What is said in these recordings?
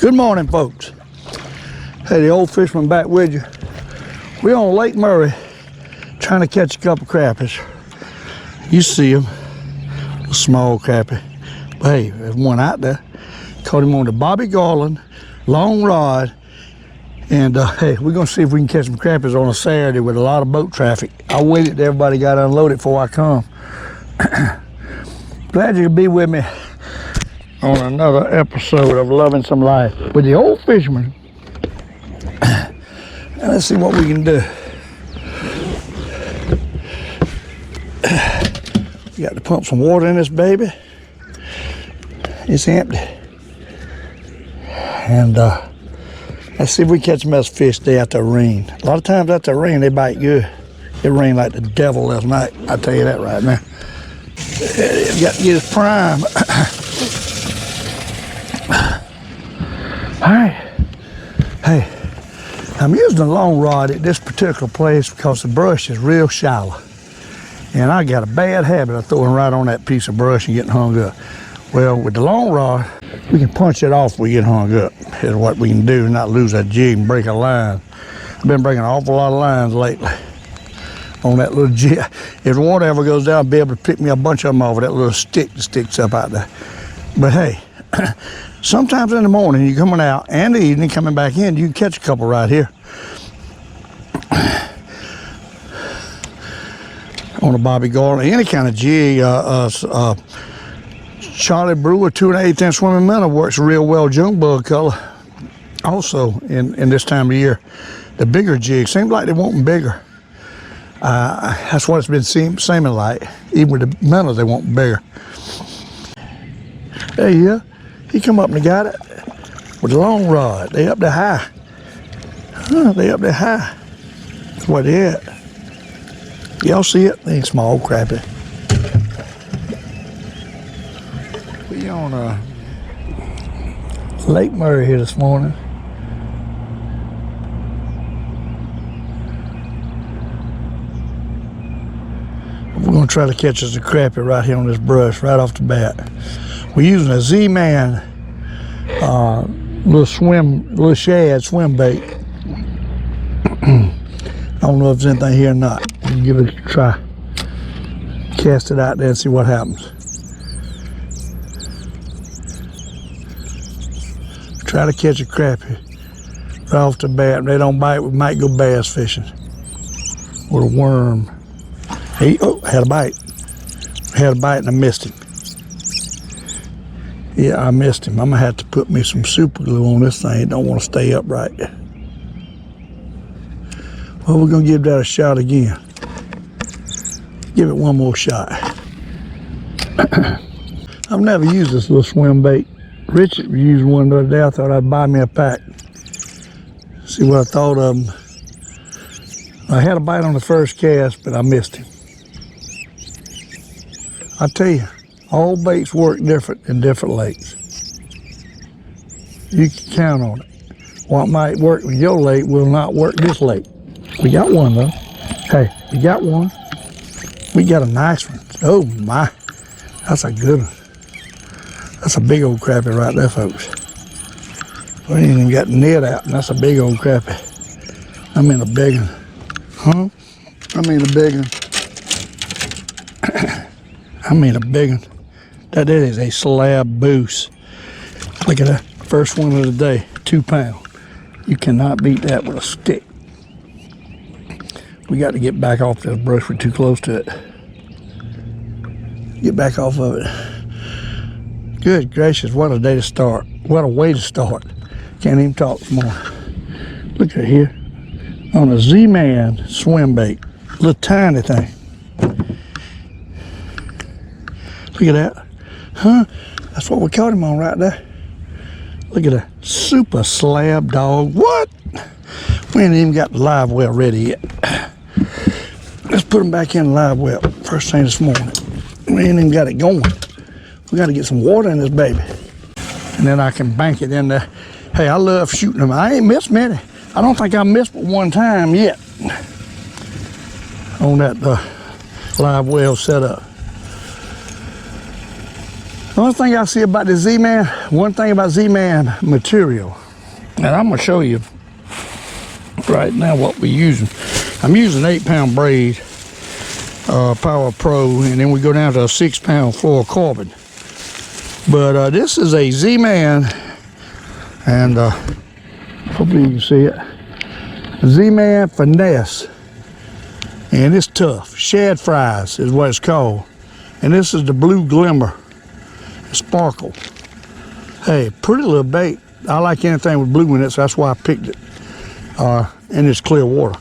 Good morning, folks. Hey, the Old Fisherman back with you. We're on Lake Murray trying to catch a couple crappies. You see them, a small crappie. But hey, there's one out there. Caught him on the Bobby Garland long rod. And hey, we're gonna see if we can catch some crappies on a Saturday with a lot of boat traffic. I waited till everybody got unloaded before I come. Glad you could be with me on another episode of Loving Some Life with the Old Fisherman. Now let's see what we can do. We got to pump some water in this baby. It's empty. And let's see if we catch some fish day after the rain. A lot of times after the rain, they bite good. It rained like the devil last night. I'll tell you that right now. You got to get his prime. All right. Hey, I'm using a long rod at this particular place because the brush is real shallow. And I got a bad habit of throwing right on that piece of brush and getting hung up. Well, with the long rod, we can punch it off when we get hung up. Is what we can do, not lose that jig and break a line. I've been breaking an awful lot of lines lately on that little jig. If the water ever goes down, I'll be able to pick me a bunch of them off with that little stick that sticks up out there. But hey, sometimes in the morning, you're coming out, and the evening coming back in, you can catch a couple right here. On a Bobby Garland, any kind of jig. Charlie Brewer 2 1/8 inch swimming minnow works real well, junk bug color. Also, in this time of year, the bigger jigs seems like they want them bigger. That's what it's been seeming like. Even with the minnows, they want them bigger. There you go. He come up and he got it with a long rod. They up there high. They up there high. That's what they at. Y'all see it? They ain't small crappie. We on Lake Murray here this morning. We're gonna try to catch us a crappie right here on this brush, right off the bat. We're using a Z-Man little shad swim bait. I don't know if there's anything here or not. We'll give it a try. Cast it out there and see what happens. Try to catch a crappie right off the bat. If they don't bite, we might go bass fishing with a worm. Hey, oh, had a bite. Had a bite and I missed him. Yeah, I missed him. I'm gonna have to put me some super glue on this thing. It don't want to stay upright. Well, we're gonna give that a shot again. Give it one more shot. I've never used this little swim bait. Richard used one the other day. I thought I'd buy me a pack. See what I thought of them. I had a bite on the first cast, but I missed him. I tell you, all baits work different in different lakes. You can count on it. What might work with your lake will not work this lake. We got one though. Hey, we got one. We got a nice one. Oh my, that's a good one. That's a big old crappie right there, folks. We ain't even got the net out, and that's a big old crappie. I mean a big one. Huh? I mean a big one. I mean a big one. That is a SLAB boost. Look at that. First one of the day, 2 pounds. You cannot beat that with a stick. We got to get back off this brush. We're too close to it. Get back off of it. Good gracious, what a day to start. What a way to start. Can't even talk more. Look at here. On a Z-Man swim bait. Little tiny thing. Look at that. Huh? That's what we caught him on right there. Look at that. Super SLAB dog. What? We ain't even got the live well ready yet. Let's put him back in the live well. First thing this morning. We ain't even got it going. We got to get some water in this baby. And then I can bank it in there. Hey, I love shooting them. I ain't missed many. I don't think I missed but one time yet on that live well setup. The only thing I see about the Z-Man, one thing about Z-Man material, and I'm gonna show you right now what we're using. I'm using 8-pound braid, Power Pro, and then we go down to a 6-pound fluorocarbon. But this is a Z-Man, and hopefully you can see it. Z-Man Finesse, and it's tough. Shad fries is what it's called. And this is the Blue Glimmer Sparkle. Hey, pretty little bait. I like anything with blue in it, so that's why I picked it. And it's clear water.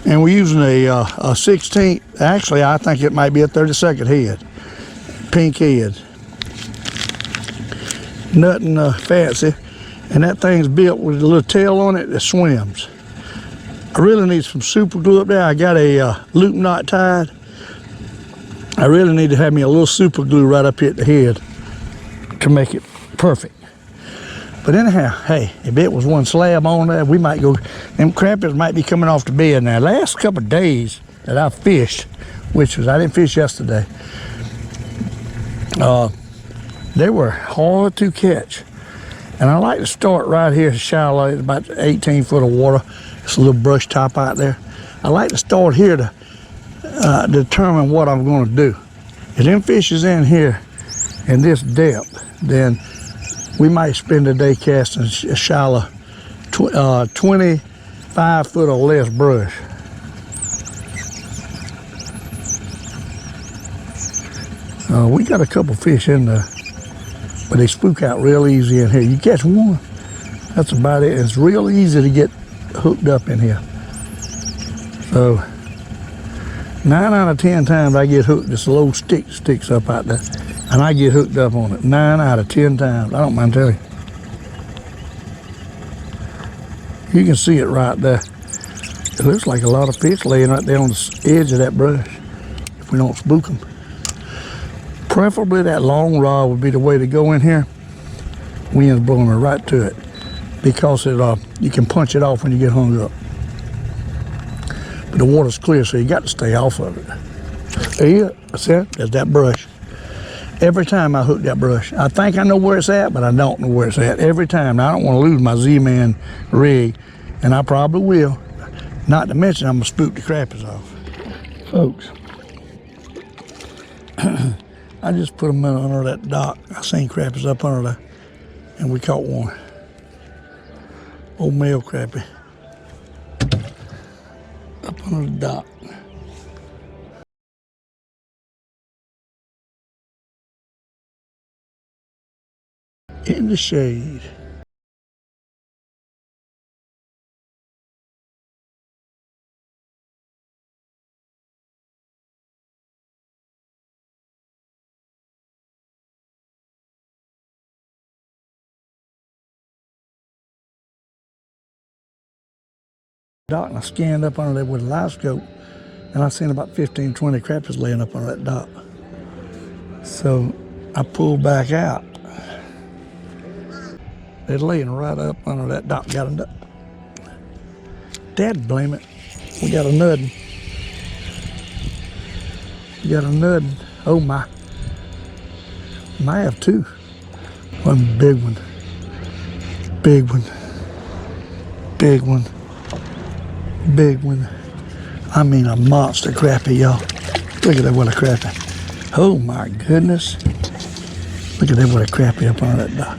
And we're using a 16th, actually I think it might be a 32nd head. Pink head. Nothing fancy. And that thing's built with a little tail on it that swims. I really need some super glue up there. I got a loop knot tied. I really need to have me a little super glue right up here at the head to make it perfect. But anyhow, hey, if it was one slab on there, we might go, them crappies might be coming off the bed now. Last couple of days that I fished, which was, I didn't fish yesterday, they were hard to catch. And I like to start right here shallow, it's about 18 foot of water. It's a little brush top out there. I like to start here to determine what I'm going to do. If them fish is in here in this depth, then we might spend a day casting a shallow 25 foot or less brush. We got a couple fish in there, but they spook out real easy in here. You catch one, that's about it. It's real easy to get hooked up in here. So 9 out of 10 times I get hooked. This little stick sticks up out there, and I get hooked up on it 9 out of 10 times. I don't mind telling you. You can see it right there. It looks like a lot of fish laying right there on the edge of that brush if we don't spook them. Preferably that long rod would be the way to go in here. Wind's blowing me right to it because it you can punch it off when you get hung up. But the water's clear, so you got to stay off of it. There you go. That's it. There's that brush. Every time I hook that brush, I think I know where it's at, but I don't know where it's at. Every time. Now, I don't want to lose my Z-Man rig, and I probably will. Not to mention, I'm going to spook the crappies off. Folks, I just put them under that dock. I seen crappies up under there, and we caught one. Old male crappie. Up on the dock. In the shade. Dock, and I scanned up under there with a live scope, and I seen about 15, 20 crappies laying up on that dock. So I pulled back out. They're laying right up under that dock. Got a nut. Dad blame it. We got a nuddin. We got a nuddin. Oh my. Might have two. One big one. Big one. Big one. Big one. I mean a monster crappie, y'all. Look at that, what a crappie. Oh my goodness. Look at that, what a crappie up on that dock.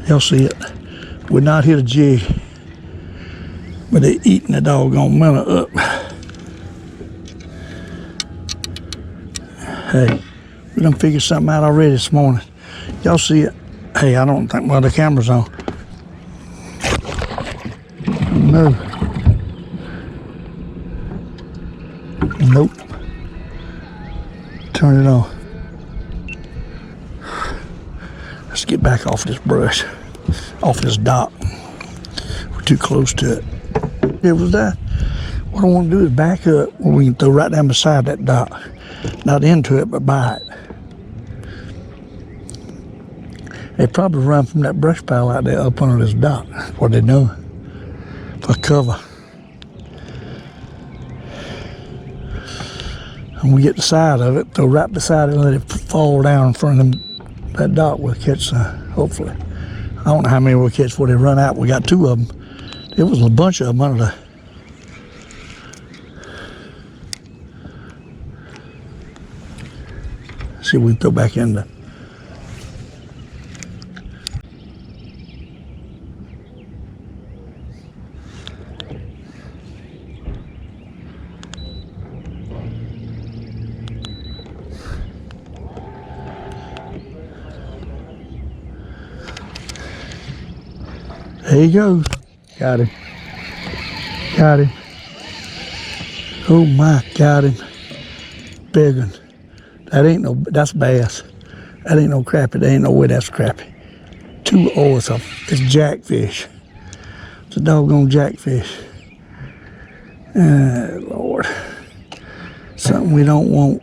Y'all see it? We're not here to jig, but they're eating the doggone minnow up. Hey, we done figured something out already this morning. Y'all see it? Hey, I don't think, well, the camera's on. No. Nope. Turn it on. Let's get back off this brush, off this dock. We're too close to it. It was that. What I want to do is back up where we can throw right down beside that dock. Not into it, but by it. They probably run from that brush pile out there up under this dock. That's what they're doing. For cover. And we get the side of it, throw right beside it and let it fall down in front of them. That dock will catch, hopefully. I don't know how many we'll catch before they run out. We got 2 of them. There was a bunch of them under the... See if we can throw back in the... There he goes. Got him. Got him. Oh my, got him. Big one. That ain't no, that's bass. That ain't no crappie. There ain't no way that's crappie. 2, oh, it's jackfish. It's a doggone jackfish. Lord. Something we don't want.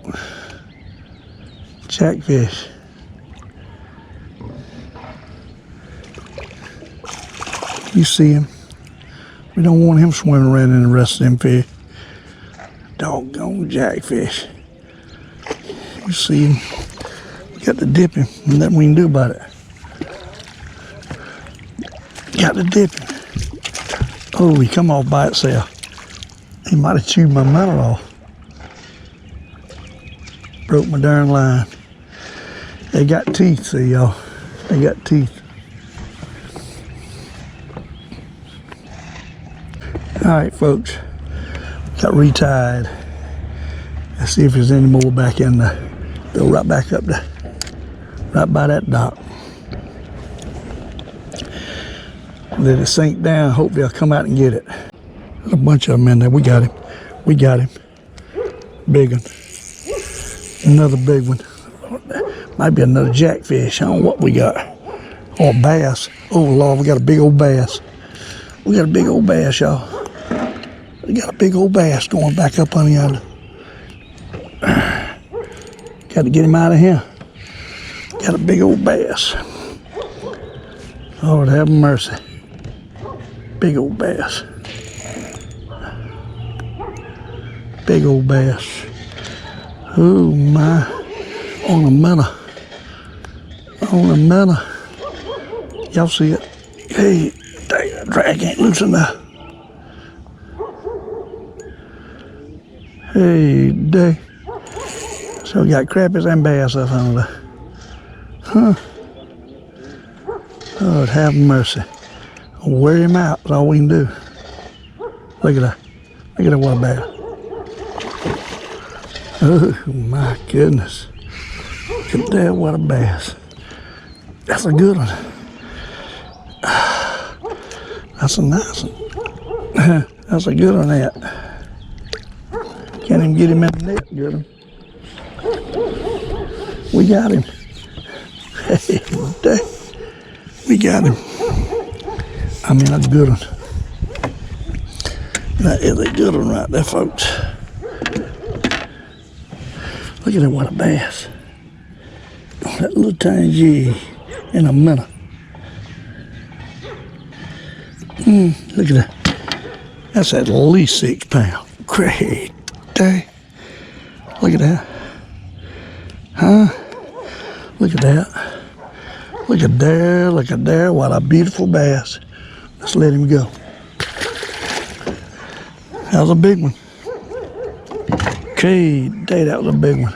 Jackfish. You see him. We don't want him swimming around in the rest of them fish. Doggone jackfish. You see him. We got to dip him. And nothing we can do about it. Got to dip him. Oh, he come off by itself. He might have chewed my minnow off. Broke my darn line. They got teeth, see y'all. They got teeth. All right, folks, got retied. Let's see if there's any more back in the, go right back up there, right by that dock. Let it sink down, hopefully I'll come out and get it. There's a bunch of them in there, we got him. We got him. Big one. Another big one. Might be another jackfish, I don't know what we got. Or a bass. Oh Lord, we got a big old bass. We got a big old bass, y'all. We got a big old bass going back up on the other. Got to get him out of here. Got a big old bass. Lord have mercy. Big old bass. Big old bass. Oh my. On a minnow. On a minnow. Y'all see it? Hey, dang, that drag ain't loose enough. Hey, day. So we got crappies and bass up under there. Huh. Lord have mercy. Wear him out, that's all we can do. Look at that. Look at that water bass. Oh my goodness. Look at that water bass. That's a good one. That's a nice one. That's a good one, that. Can't even get him in the net, get him. We got him. Hey, we got him. I mean, a good one. That is a good one right there, folks. Look at that, what a bass. That little tiny G in a minute. Look at that. That's at least 6 pounds. Great day. Look at that. Huh? Look at that. Look at there, look at there. What a beautiful bass. Let's let him go. That was a big one. Okay, day, that was a big one.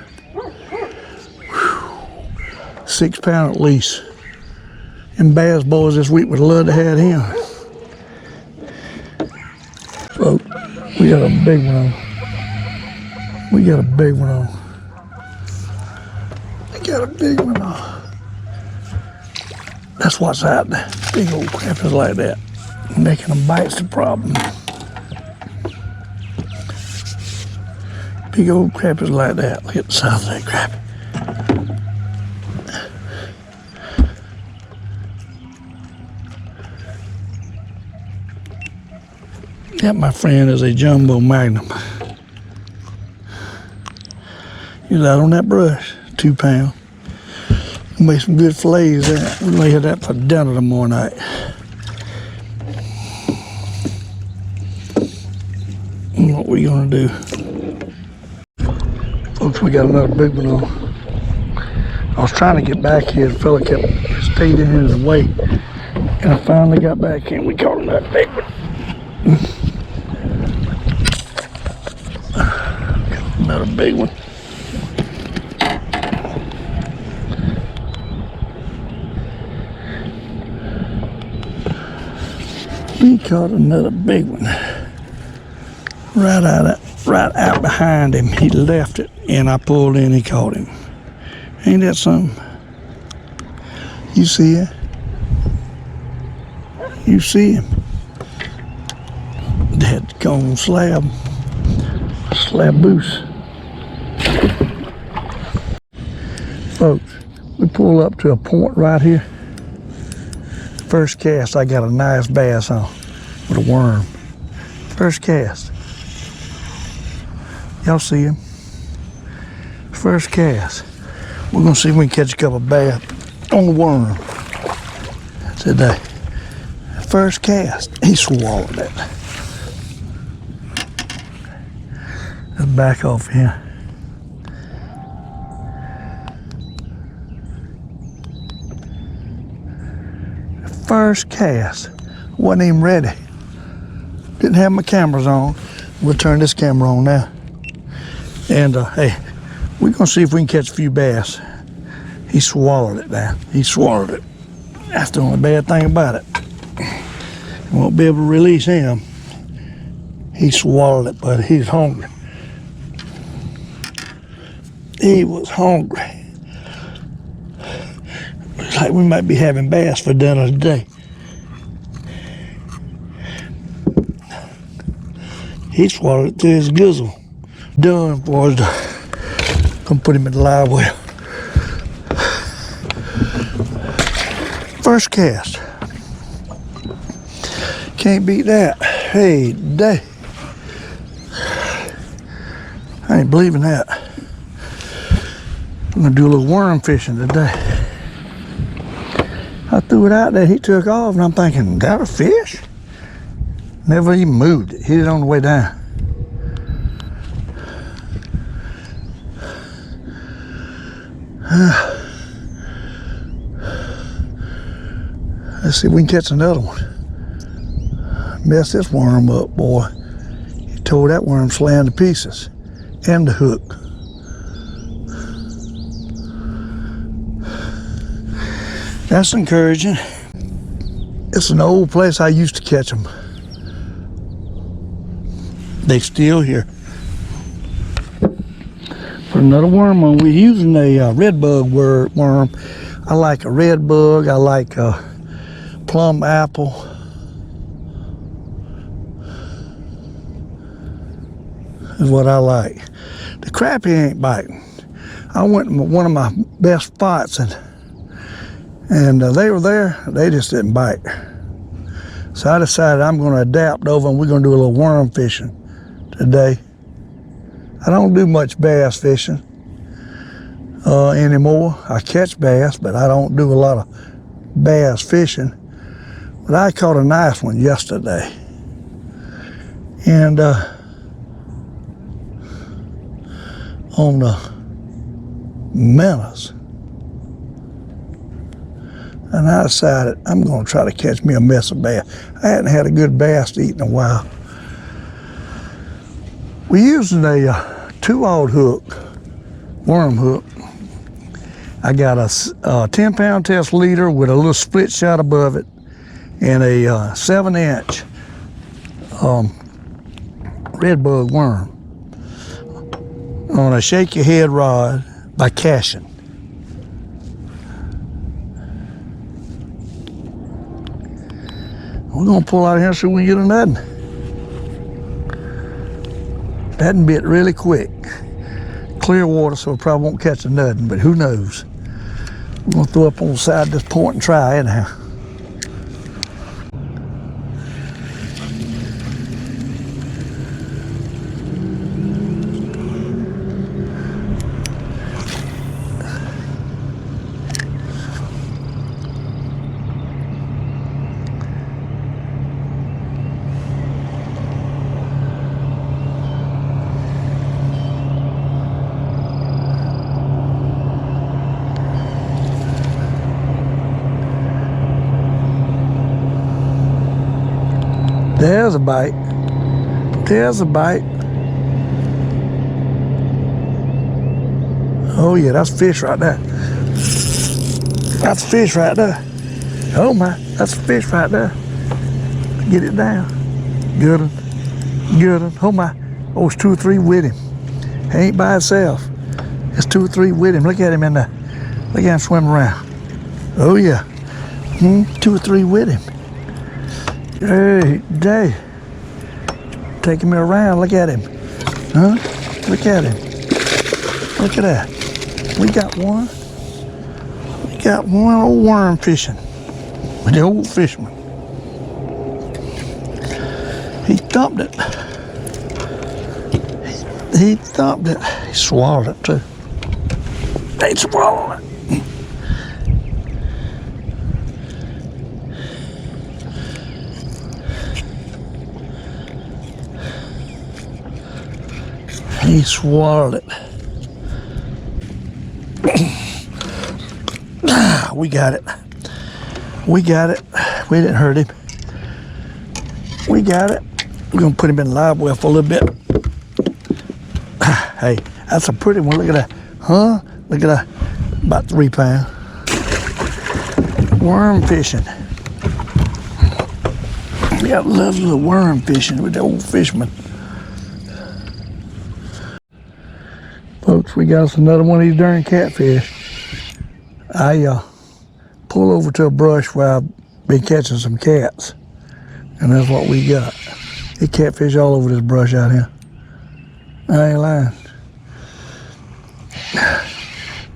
Whew. 6 pounds at least. Them bass boys this week would love to have him. Folks, we got a big one on. We got a big one on. We got a big one on. That's what's out there. Big old crappies like that. Making them bite's the problem. Big old crappies like that. Look at the size of that crappie. That, my friend, is a jumbo magnum. He's out on that brush, 2 pounds. We'll make some good fillets there. We'll lay that for dinner tomorrow night. What we gonna do? Folks, we got another big one on. I was trying to get back here. The fella stayed in his way. And I finally got back here and we caught another big one. Another big one. We caught another big one. Right out behind him. He left it and I pulled in, he caught him. Ain't that something? You see it? You see him? That cone slab boost. Folks, we pull up to a point right here. First cast, I got a nice bass on with a worm. First cast. Y'all see him? First cast. We're gonna see if we can catch a couple of bass on the worm today. First cast, he swallowed it. Let's back off here. First cast, wasn't even ready. Didn't have my cameras on. We'll turn this camera on now. And hey, we're gonna see if we can catch a few bass. He swallowed it now. He swallowed it. That's the only bad thing about it. Won't be able to release him. He swallowed it, but he's hungry. He was hungry. Looks like we might be having bass for dinner today. He swallowed it through his gizzle. Done, boys. Gonna put him in the live well. First cast. Can't beat that. Hey, day. I ain't believing that. I'm gonna do a little worm fishing today. I threw it out there, he took off, and I'm thinking, that a fish? Never even moved it, hit it on the way down. Let's see if we can catch another one. Messed this worm up, boy. He tore that worm slam to pieces. And the hook. That's encouraging. It's an old place I used to catch them. They still here. For another worm on, we're using a red bug worm. I like a red bug. I like a plum apple. Is what I like. The crappie ain't biting. I went to one of my best spots and they were there. They just didn't bite. So I decided I'm going to adapt over and we're going to do a little worm fishing today. I don't do much bass fishing anymore. I catch bass, but I don't do a lot of bass fishing. But I caught a nice one yesterday. And on the minnows. And I decided I'm going to try to catch me a mess of bass. I hadn't had a good bass to eat in a while. We're using a 2-aught hook, worm hook. I got a 10-pound test leader with a little split shot above it and a 7-inch red bug worm on a shake your head rod by cashing. We're gonna pull out of here so we can get a nothing. That bit really quick. Clear water, so we probably won't catch a nothing, but who knows? We're gonna throw up on the side of this point and try anyhow. There's a bite. There's a bite. Oh yeah, that's fish right there. That's fish right there. Oh my, that's fish right there. Get it down. Good one. Good one. Oh my. Oh, it's 2 or 3 with him. He ain't by himself. It's 2 or 3 with him. Look at him in there. Look at him swim around. Oh yeah. 2 or 3 with him. Hey, Jay. Taking me around. Look at him. Huh? Look at him. Look at that. We got one. We got one old worm fishing with the Old Fisherman. He thumped it. He thumped it. He swallowed it too. He swallowed it. He swallowed it. We got it. We got it. We didn't hurt him. We got it. We're gonna put him in the live well for a little bit. Hey, that's a pretty one. Look at that. Huh? Look at that. About 3 pounds. Worm fishing. We got lovely little worm fishing with the Old Fisherman. Folks, we got us another one of these darn catfish. I pull over to a brush where I've been catching some cats, and that's what we got. They catfish all over this brush out here. I ain't lying.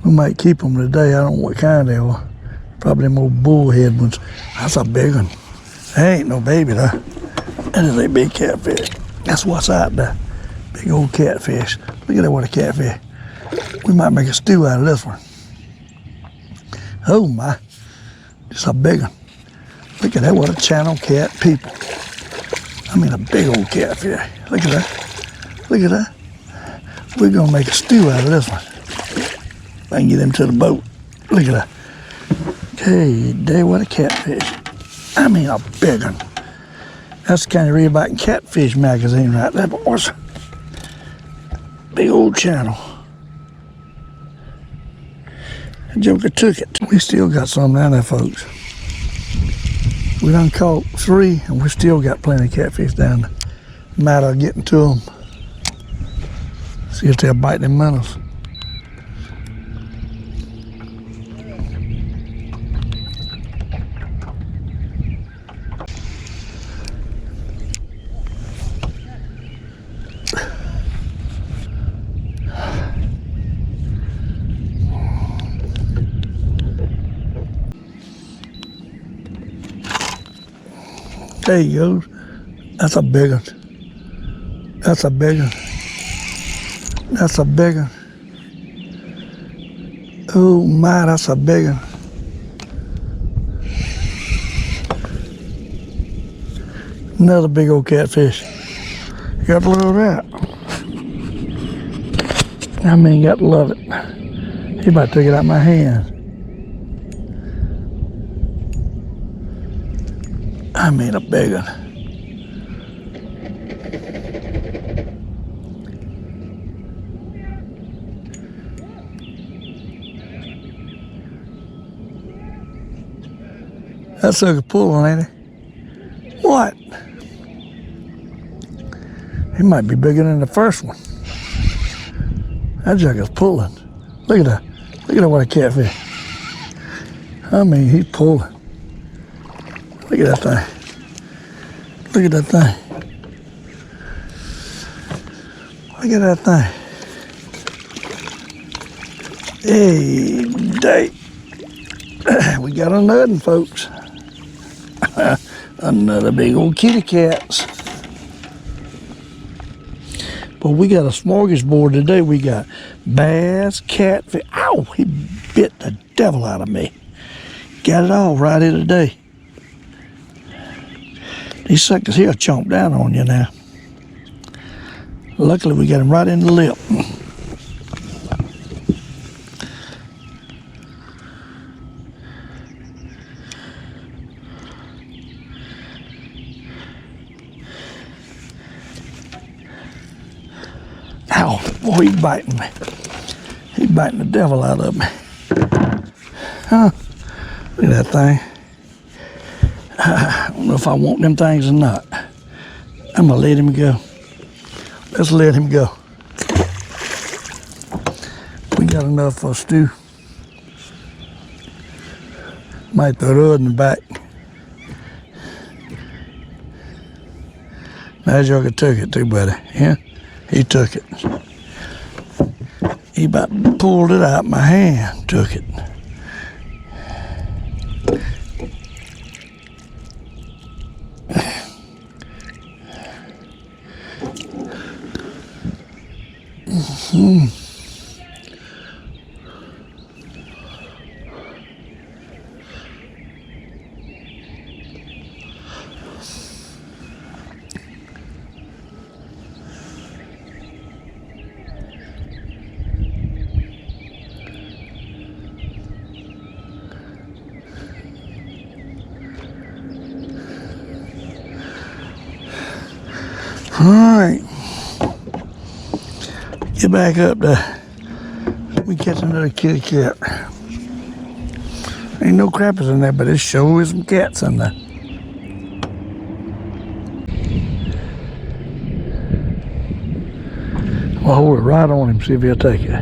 We might keep them today. I don't know what kind they are. Probably them old bullhead ones. That's a big one. That ain't no baby though. That is a big catfish. That's what's out there. Big old catfish. Look at that, what a catfish. We might make a stew out of this one. Oh my, just a big one. Look at that, what a channel cat people. I mean a big old catfish. Look at that, look at that. We're gonna make a stew out of this one. If I can get him to the boat. Look at that. Hey, day, what a catfish. I mean a big one. That's the kind you read about in Catfish magazine right there, boys. Big old channel. The joker took it. We still got some down there, folks. We done caught 3, and we still got plenty of catfish down there. Matter of getting to them. See if they'll bite them minnows. There he goes. That's a big one. That's a big one. That's a big one. Oh my, that's a big one. Another big old catfish. You got to love that. I mean, you got to love it. He about took it out of my hand. I mean a big one. That sucker pulling, ain't he? What? He might be bigger than the first one. That sucker's pulling. Look at that. Look at that, what a catfish. I mean, he's pulling. Look at that thing. Look at that thing. Look at that thing. Hey, day. We got another one, folks. Another big old kitty cats. But we got a smorgasbord today. We got bass, catfish. Ow, he bit the devil out of me. Got it all right here today. These suckers here chomp down on you now. Luckily, we got him right in the lip. Ow, boy, he's biting me. He's biting the devil out of me. Huh? Look at that thing. I don't know if I want them things or not. I'm gonna let him go. Let's let him go. We got enough for a stew. Might throw the other in the back. Now Joker took it too, buddy. Yeah, he took it. He about pulled it out of my hand, took it. All right, get back up there. We catch another kitty cat. Ain't no crappies in there, but it sure is some cats in there. Well, hold it right on him, see if he'll take it.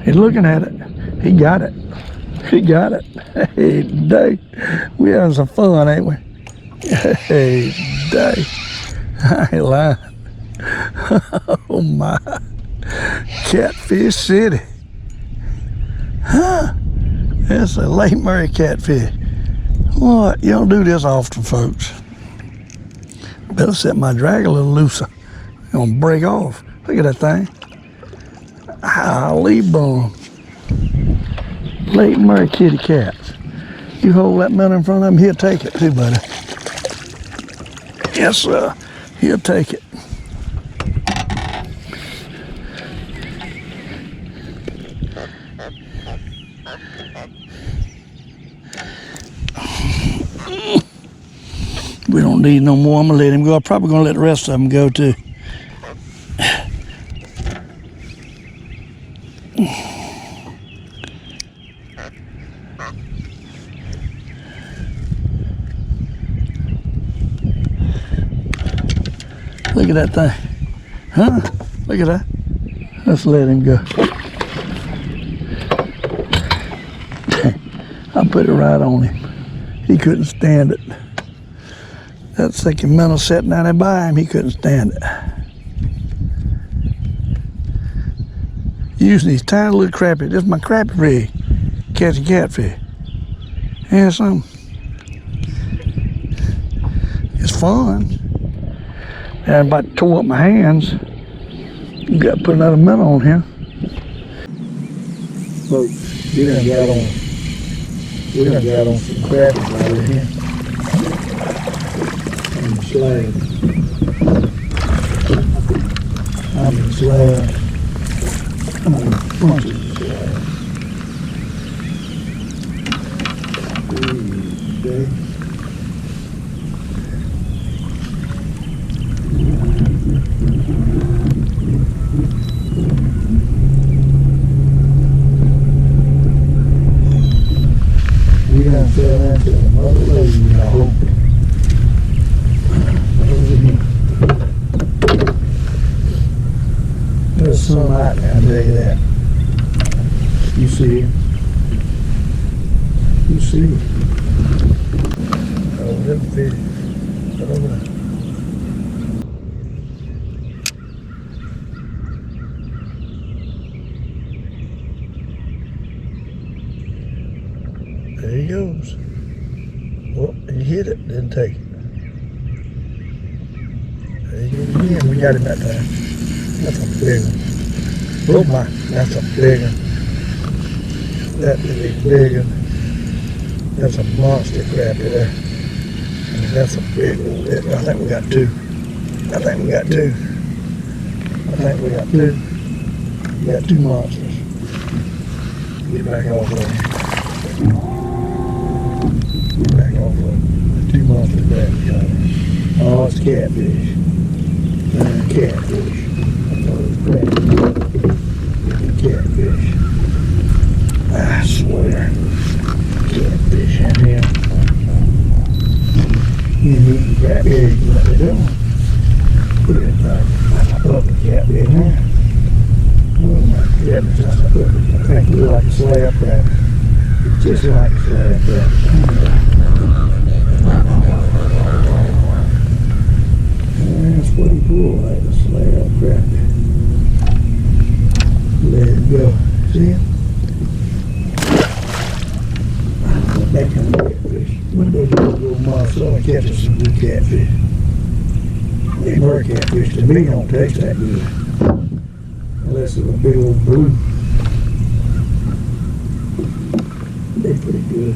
He's looking at it. He got it. He got it. Hey, day. We having some fun, ain't we? Hey, day. I ain't lying. Oh my. Catfish City. Huh? That's a Lake Murray catfish. What? You don't do this often, folks. Better set my drag a little looser. It's gonna break off. Look at that thing. Holy bum. Lake Murray kitty cats. You hold that man in front of him, he'll take it too, buddy. Yes, sir. He'll take it. We don't need no more. I'm gonna let him go. I'm probably gonna let the rest of them go too. Look at that thing. Huh? Look at that. Let's let him go. I put it right on him. He couldn't stand it. That second minnow sitting down there by him, he couldn't stand it. Using these tiny little crappie. This is my crappie rig. Catching catfish. Yeah, something. It's fun. And I'm about to tore up my hands. You got to put another minnow on here. Look, we done got on some crappies right here. On the SLAB. I'm in SLAB. I'm on a bunch of SLAB. Okay. We done fell into the mother lady, I hope. There's some out there, I'll tell you that. You see it? You see it? Oh, them fish. Right over there. There he goes. Well, he hit it, didn't take it. There he goes again. We got him that time. That's a big one. Oh my, that's a big one. That is a big one. That's a monster crappie there. I mean, that's a big one. I think we got two. I think we got two. We got two monsters. Get back off of them. Back off of them. Two monster crabs. Oh, it's catfish. Catfish. I thought it was crappie. Catfish. I swear. Catfish in here. You need to grab it. What they doing? Put it like a public catfish in there. Oh my goodness, that's a public. I think it looks like a slab crab. Just like a slab crab. That's what he pulled like a slab crab. Let it go. See it? That kind of catfish. One day we'll go to Moncks and catch us some good catfish. Them bird catfish to me don't taste that good. Unless it's a big old blue. They're pretty good.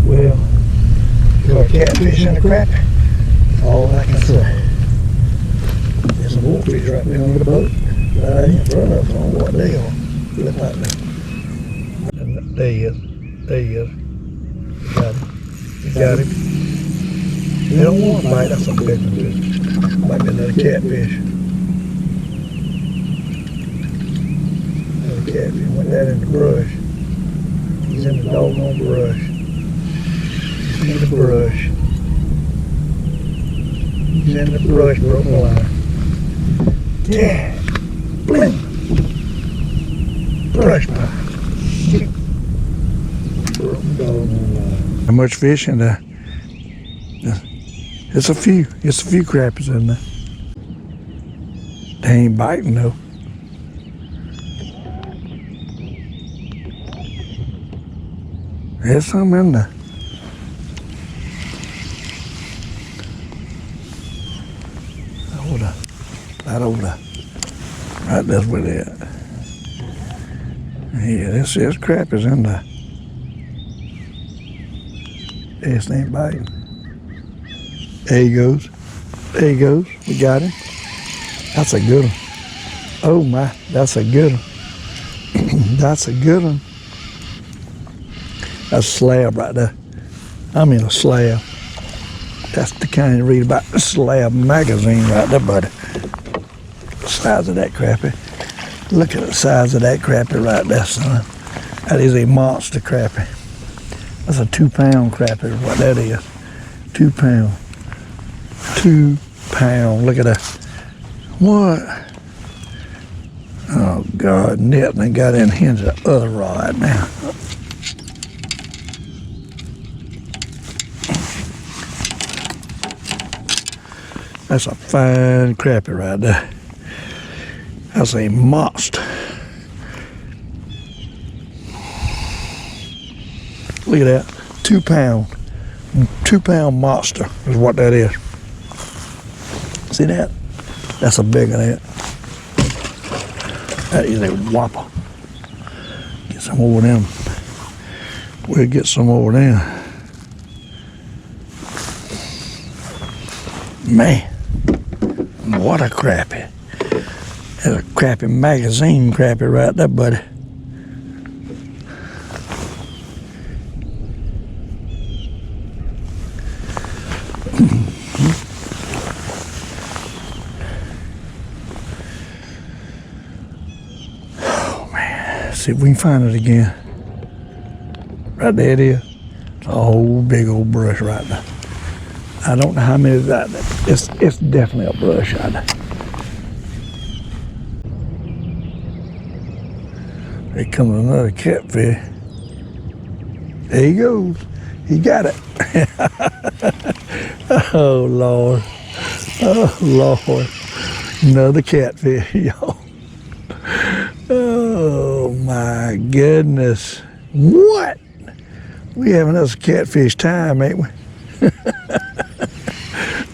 Well, for a catfish and a crappie, all I can say. There's some old fish right there on the boat. Right in front of us on what they are. Look like that. And there he is. There he is. Got him. You got him. They don't want to bite. That's a big one. Might be another catfish. Another catfish. Went that in the brush. He's in the doggone brush. He's in the brush. He's in the brush, broke the line. Yeah. Blim. Brush pile. Shit. Broke the doggone line. How much fish in there? It's a few crappies in there. They ain't biting though. There's some in there. Right over there. Right, that's where they at. Yeah, this is crappies in there. This ain't biting. There he goes. There he goes. We got him. That's a good one. Oh my, that's a good one. That's a good one. That's a slab right there. I mean a slab. That's the kind you read about the SLAB magazine right there, buddy. The size of that crappie. Look at the size of that crappie right there, son. That is a monster crappie. That's a 2-pound crappie, what that is. 2 pound. 2 pound. Look at that. What? Oh God, net and got in into the other rod now. That's a fine crappie right there. That's a monster. Look at that. 2 pound. 2 pound monster is what that is. See that? That's a big one. That is a whopper. Get some over them. We'll get some over there. Man, what a crappie. That's a crappie magazine crappie right there, buddy. See if we can find it again. Right there it is. It's a whole big old brush right there. I don't know how many of that. It's definitely a brush right there. Here comes another catfish. There he goes. He got it. Oh Lord. Oh Lord. Another catfish, y'all. Oh my goodness. What? We having us catfish time, ain't we?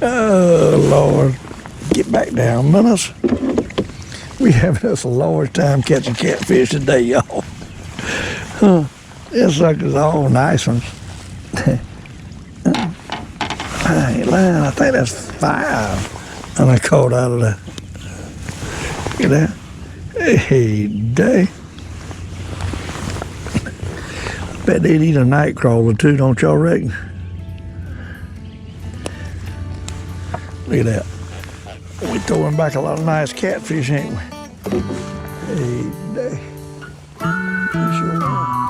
Oh Lord. Get back down, minutes. We having us a Lord's time catching catfish today, y'all. This sucker's all nice ones. I ain't lying, I think that's 5. And I caught out of that. Look at that. Hey, day. Bet they'd eat a night crawler too, don't y'all reckon? Look at that. We throwing back a lot of nice catfish, ain't we? Hey, day. We sure are.